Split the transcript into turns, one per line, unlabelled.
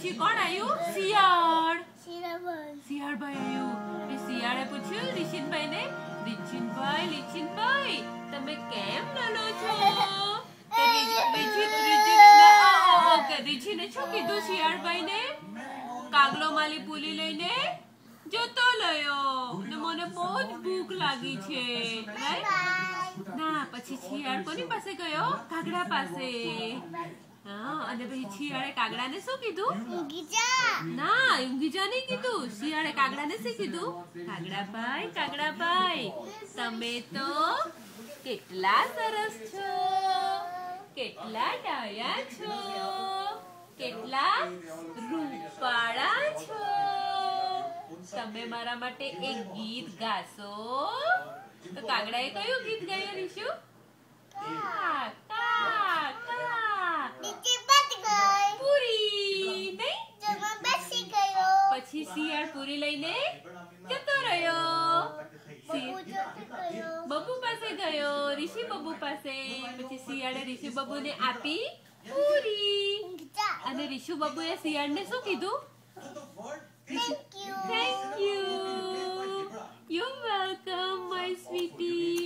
પછી કોણ આવ્યું? શિયાળ. શિયાળભાઈ આવ્યું. શિયાળે પૂછ્યું રિશિનભાઈને, રિશિનભાઈ તમે કેમ રડો છો? રિશિને શું કીધું શિયાળભાઈને? કાગલો માલી પુલી લઈને જતો રહ્યો ને મને બહુ જ ભૂખ લાગી છે. ના પછી શિયાળ કોની પાસે ગયો? કાગડા પાસે. અને પછી શિયાળે કાગડાને શું કીધું? ના ઊંઘી નહીં કીધું. શિયાળે કાગડાને શું કીધું? કાગડાભાઈ તમે તો કેટલા સરસ છો, કેટલા ડાયા છો, કેટલા રૂપાળા છો. તમે મારા માટે એક ગીત ગાશો? તો કાગડાએ કયું ગીત ગાયું રીશુ? પછી શિયાળ પૂરી લઈને જતો રહ્યો. બબુ પાસે ગયો, ઋષિ બબુ પાસે. પછી શિયાળે ઋષિ બબુને આપી પૂરી. અને ઋષિ બબુએ શિયાળને શું કીધું? Thank you. You're welcome, my sweetie.